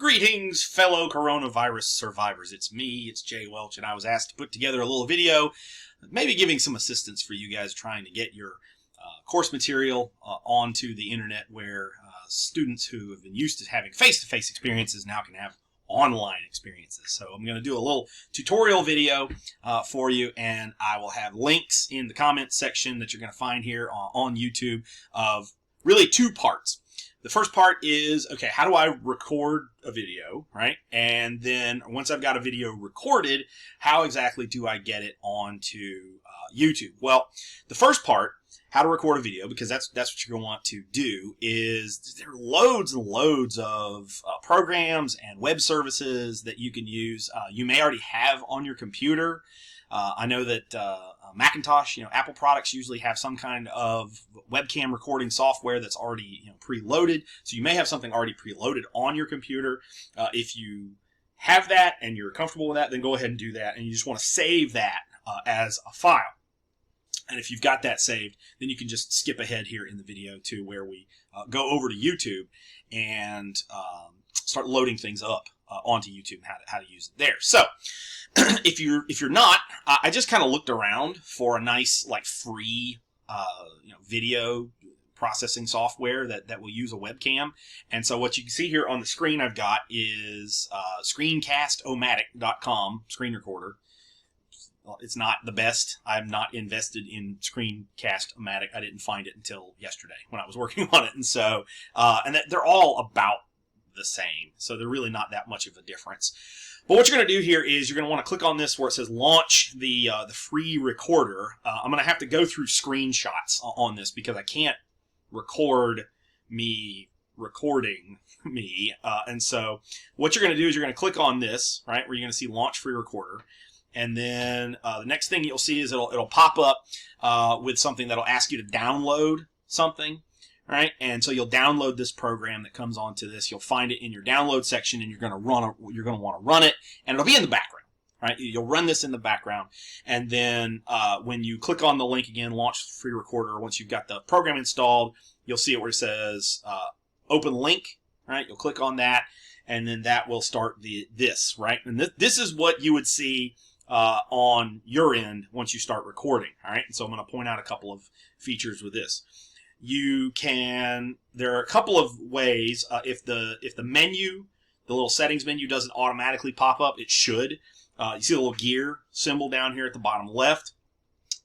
Greetings, fellow coronavirus survivors. It's me, it's Jay Welch, and I was asked to put together a little video, maybe giving some assistance for you guys trying to get your course material onto the internet where students who have been used to having face-to-face experiences now can have online experiences. So I'm going to do a little tutorial video for you, and I will have links in the comments section that you're going to find here on YouTube of really two parts. The first part is, okay, how do I record a video, right? And then once I've got a video recorded, how exactly do I get it onto YouTube? Well, the first part, how to record a video, because that's what you're going to want to do, is there are loads and loads of programs and web services that you can use. You may already have on your computer. I know that Macintosh, Apple products usually have some kind of webcam recording software that's already preloaded. So you may have something already preloaded on your computer. If you have that and you're comfortable with that, then go ahead and do that. And you just want to save that as a file. And if you've got that saved, then you can just skip ahead here in the video to where we go over to YouTube and start loading things up onto YouTube and how to use it there. So if you're not, I just kind of looked around for a nice free video processing software that will use a webcam. And so what you can see here on the screen I've got is screencast-o-matic.com screen recorder. Well, it's not the best. I'm not invested in Screencast-O-Matic. I didn't find it until yesterday when I was working on it. And so, they're all about the same. So they're really not that much of a difference. But what you're going to do here is you're going to want to click on this where it says launch the free recorder. I'm going to have to go through screenshots on this because I can't record me recording me. And so what you're going to do is you're going to click on this, right, where you're going to see launch free recorder. And then the next thing you'll see is it'll pop up with something that'll ask you to download something, right? And so you'll download this program that comes onto this. You'll find it in your download section, and you're going to want to run it, and it'll be in the background, right? You'll run this in the background, and then when you click on the link again, launch free recorder. Once you've got the program installed, you'll see it where it says open link, right? You'll click on that, and then that will start this, right? And this is what you would see on your end once you start recording. All right, and so I'm going to point out a couple of features with this. There are a couple of ways. If the menu, the little settings menu, doesn't automatically pop up, it should. You see the little gear symbol down here at the bottom left.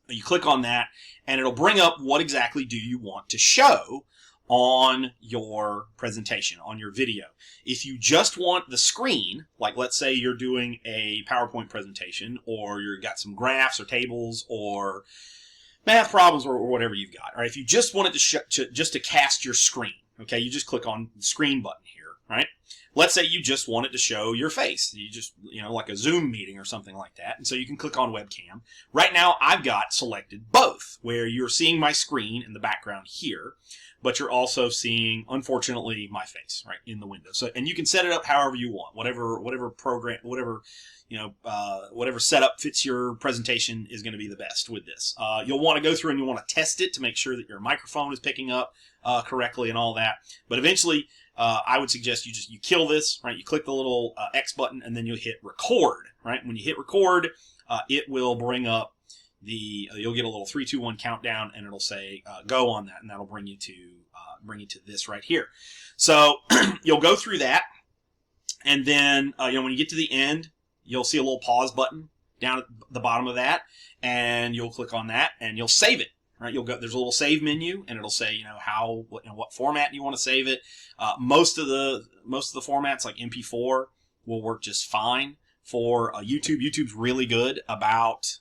You click on that, and it'll bring up what exactly do you want to show on your presentation, on your video. If you just want the screen, like let's say you're doing a PowerPoint presentation, or you've got some graphs or tables or math problems or whatever you've got, or if you just want it just to cast your screen, okay, you just click on the screen button here, right? Let's say you just want it to show your face. You just, like a Zoom meeting or something like that. And so you can click on webcam. Right now I've got selected both, where you're seeing my screen in the background here, but you're also seeing, unfortunately, my face right in the window. So, and you can set it up however you want, whatever program, whatever setup fits your presentation is going to be the best with this. You'll want to go through and you want to test it to make sure that your microphone is picking up correctly and all that. But eventually, I would suggest you kill this, right? You click the little X button and then you hit record, right? When you hit record, it will bring up you'll get a little 3, 2, 1 countdown, and it'll say go on that, and that'll bring you to this right here. So you'll go through that, and then when you get to the end, you'll see a little pause button down at the bottom of that, and you'll click on that, and you'll save it. Right? There's a little save menu, and it'll say what format you want to save it. Most of the formats like MP4 will work just fine for YouTube. YouTube's really good about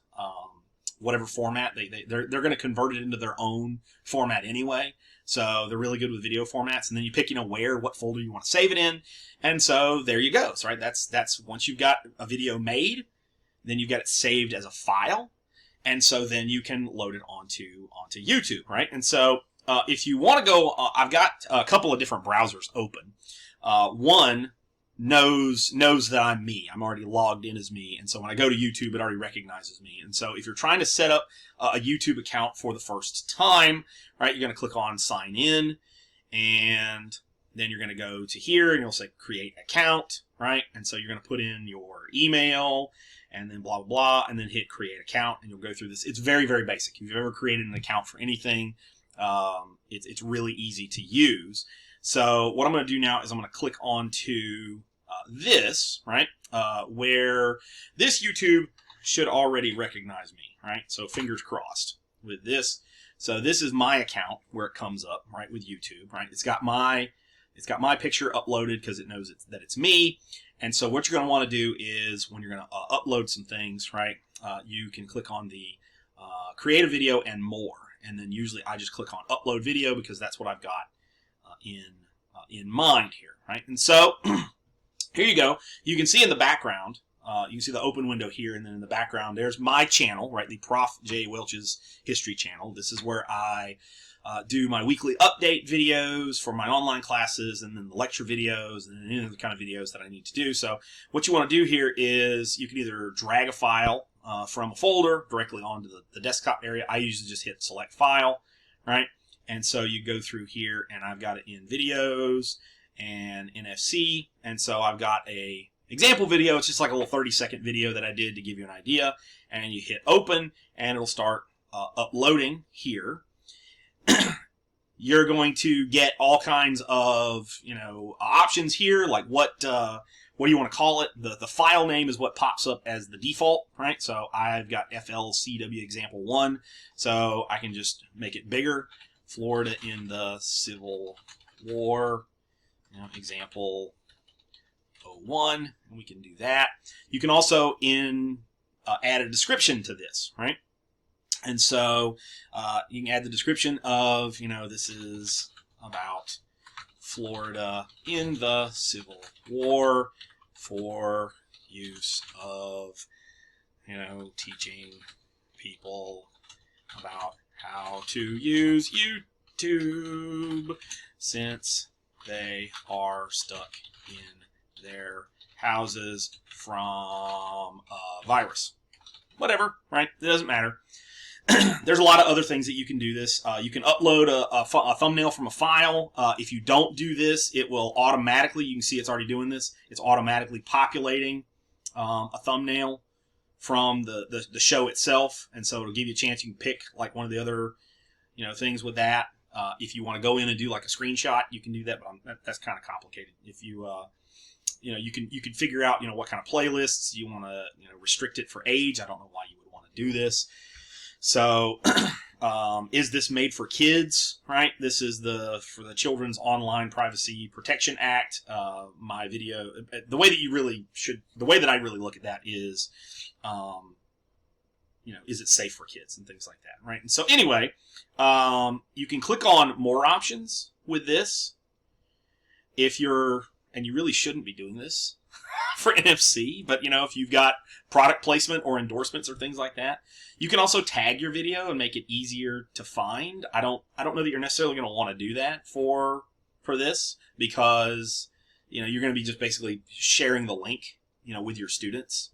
whatever format they're going to convert it into their own format anyway. So they're really good with video formats. And then you pick what folder you want to save it in, and so there you go. So right, that's once you've got a video made, then you've got it saved as a file. And so then you can load it onto YouTube, right? And so if you want to go, I've got a couple of different browsers open. One knows that I'm me. I'm already logged in as me. And so when I go to YouTube, it already recognizes me. And so if you're trying to set up a YouTube account for the first time, right, you're going to click on sign in, and then you're going to go to here and you'll say create account, right? And so you're going to put in your email and then blah, blah, blah, and then hit create account, and you'll go through this. It's very, very basic. If you've ever created an account for anything, it's really easy to use. So what I'm going to do now is I'm going to click on to this, right, where this YouTube should already recognize me, right? So fingers crossed with this. So this is my account where it comes up, right, with YouTube, right? It's got my picture uploaded because it knows that it's me. And so what you're going to want to do is when you're going to upload some things, right, you can click on the create a video and more. And then usually I just click on upload video because that's what I've got in mind here, right? And so here you go. You can see in the background, you can see the open window here, and then in the background there's my channel, right, the Prof. J. Welch's History channel. This is where I do my weekly update videos for my online classes, and then the lecture videos, and any other kind of videos that I need to do. So what you want to do here is you can either drag a file from a folder directly onto the desktop area. I usually just hit select file, right? And so you go through here, and I've got it in videos and NFC, and so I've got a example video. It's just like a little 30-second video that I did to give you an idea, and you hit open, and it'll start uploading here. You're going to get all kinds of, options here, like what do you want to call it? The file name is what pops up as the default, right? So I've got FLCW example 1, so I can just make it bigger. Florida in the Civil War, example 01, and we can do that. You can also add a description to this, right? And so you can add the description of, this is about Florida in the Civil War for use of, teaching people about how to use YouTube since they are stuck in their houses from a virus. Whatever, right? It doesn't matter. There's a lot of other things that you can do this. You can upload a thumbnail from a file. If you don't do this, it will automatically, you can see it's already doing this, it's automatically populating a thumbnail from the show itself. And so it'll give you a chance. You can pick like one of the other things with that. If you want to go in and do like a screenshot, you can do that, but that's kind of complicated. If you you can figure out what kind of playlists you want to restrict it for age. I don't know why you would want to do this. So, is this made for kids? Right. This is for the Children's Online Privacy Protection Act. My video, the way that I really look at that is, is it safe for kids and things like that, right? And so anyway, you can click on more options with this and you really shouldn't be doing this for NFC, but if you've got product placement or endorsements or things like that, you can also tag your video and make it easier to find. I don't know that you're necessarily going to want to do that for this, because you're going to be just basically sharing the link with your students,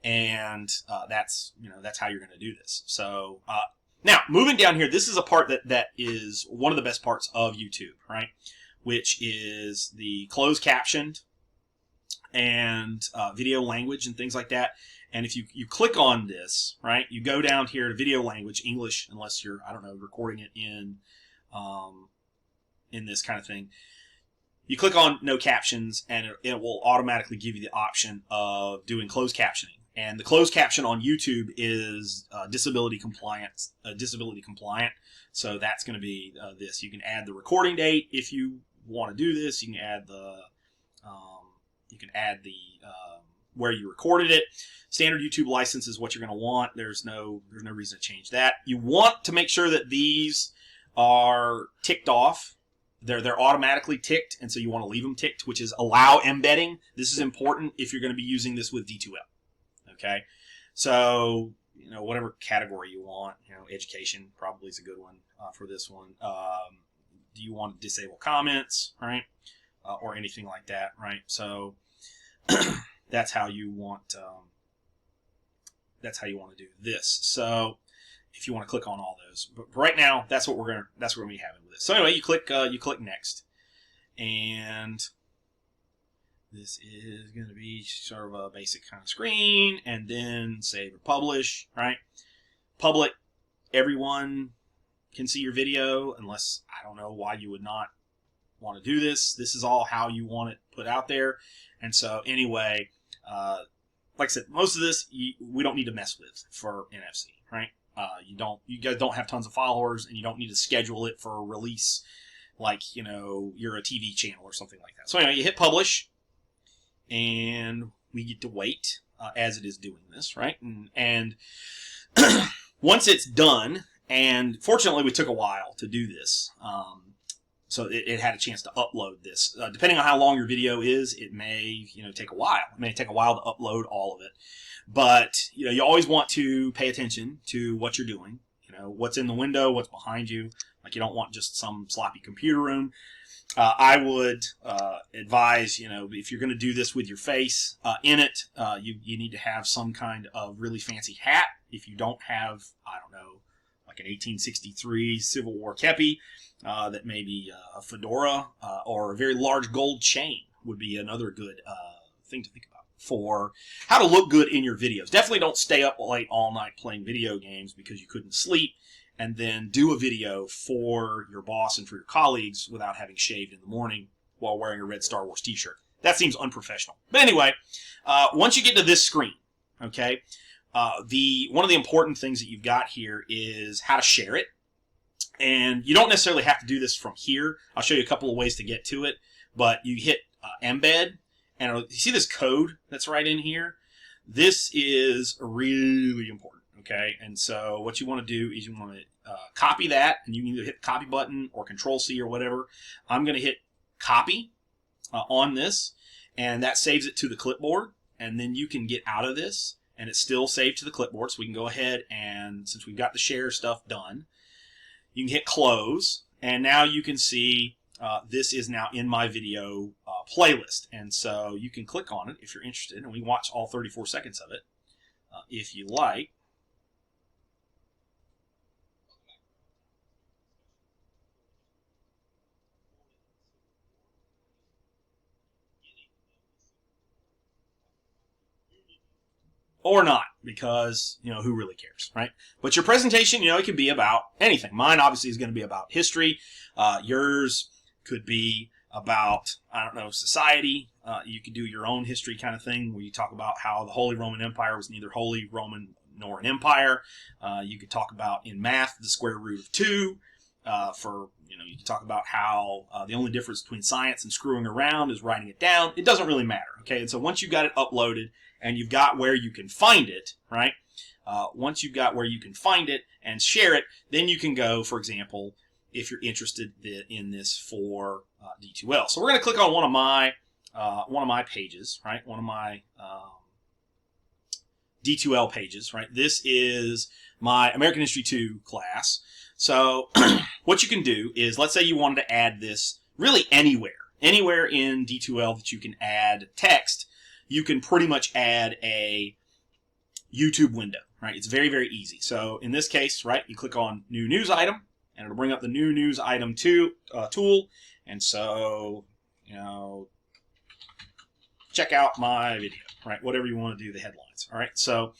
and that's how you're going to do this. So now moving down here, this is a part that is one of the best parts of YouTube, right? Which is the closed captioned and video language and things like that. And if you click on this, right, you go down here to video language, English, unless you're, recording it in this kind of thing. You click on no captions, and it will automatically give you the option of doing closed captioning. And the closed caption on YouTube is disability compliant. So that's going to be this. You can add the recording date if you want to do this. You can add the where you recorded it. Standard YouTube license is what you're going to want. There's no reason to change that. You want to make sure that these are ticked off. They're automatically ticked, and so you want to leave them ticked, which is allow embedding. This is important if you're going to be using this with D2L. Okay, so whatever category you want. Education probably is a good one for this one. Do you want to disable comments, right, or anything like that, right? So that's how you want. That's how you want to do this. So if you want to click on all those, but right now that's what we're gonna be having with this. So anyway, you click next, And this is going to be sort of a basic kind of screen, and then save or publish, right? Public, everyone can see your video, unless I don't know why you would not want to do this. This is all how you want it put out there. And so anyway, like I said, most of this we don't need to mess with for NFC, right? You guys don't have tons of followers, and you don't need to schedule it for a release like, you're a TV channel or something like that. So anyway, you hit publish, and we get to wait as it is doing this, right? And once it's done, and fortunately we took a while to do this, so it had a chance to upload this. Depending on how long your video is, it may take a while. It may take a while to upload all of it. But you always want to pay attention to what you're doing. What's in the window, what's behind you. Like, you don't want just some sloppy computer room. I would advise, if you're going to do this with your face in it, you need to have some kind of really fancy hat. If you don't have, I don't know, like an 1863 Civil War kepi, that may be a fedora, or a very large gold chain would be another good thing to think about for how to look good in your videos. Definitely don't stay up late all night playing video games because you couldn't sleep, and then do a video for your boss and for your colleagues without having shaved in the morning while wearing a red Star Wars t-shirt. That seems unprofessional. But anyway, once you get to this screen, okay, one of the important things that you've got here is how to share it. And you don't necessarily have to do this from here. I'll show you a couple of ways to get to it. But you hit embed, and you see this code that's right in here? This is really important, okay? And so what you want to do is you want to copy that, and you can either hit the copy button or Control-C or whatever. I'm going to hit copy on this, and that saves it to the clipboard. And then you can get out of this, and it's still saved to the clipboard. So we can go ahead, and since we've got the share stuff done, you can hit close, and now you can see this is now in my video playlist. And so you can click on it if you're interested, and we can watch all 34 seconds of it if you like. Or not, because, who really cares, right? But your presentation, it can be about anything. Mine, obviously, is going to be about history. Yours could be about, I don't know, society. You could do your own history kind of thing, where you talk about how the Holy Roman Empire was neither Holy Roman nor an empire. You could talk about, in math, the square root of 2. You can talk about how the only difference between science and screwing around is writing it down. It doesn't really matter, okay? And so once you've got it uploaded, and you've got where you can find it, right? Once you've got where you can find it and share it, then you can go, for example, if you're interested in this for D2L. So we're going to click on one of my pages, right? One of my D2L pages, right? This is my American History 2 class. So what you can do is, let's say you wanted to add this really anywhere in D2L that you can add text. You can pretty much add a YouTube window, right? It's very, very easy. So in this case, right, you click on New News Item, and it'll bring up the New News Item tool. And so, check out my video, right? Whatever you want to do, the headlines, all right? So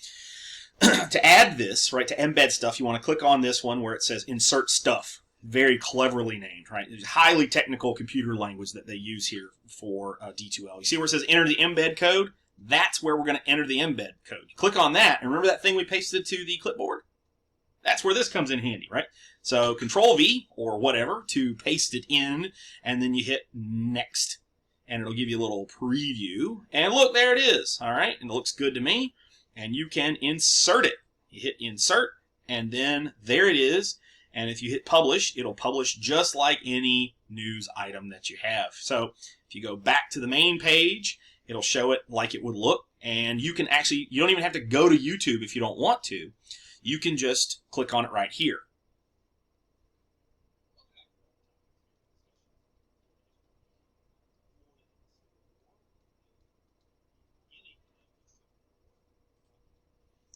to add this, right, to embed stuff, you want to click on this one where it says Insert Stuff. Very cleverly named, right? It's highly technical computer language that they use here for D2L. You see where it says enter the embed code? That's where we're going to enter the embed code. You click on that, and remember that thing we pasted to the clipboard? That's where this comes in handy, right? So Control-V or whatever to paste it in, and then you hit next, and it'll give you a little preview. And look, there it is, all right? And it looks good to me, and you can insert it. You hit insert, and then there it is. And if you hit publish, it'll publish just like any news item that you have. So if you go back to the main page, it'll show it like it would look. And you can actually, you don't even have to go to YouTube if you don't want to. You can just click on it right here.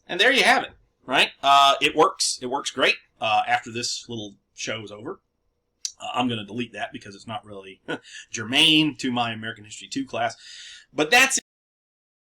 And there you have it, right? It works. It works great after this little show is over. I'm going to delete that because it's not really germane to my American History 2 class. But that's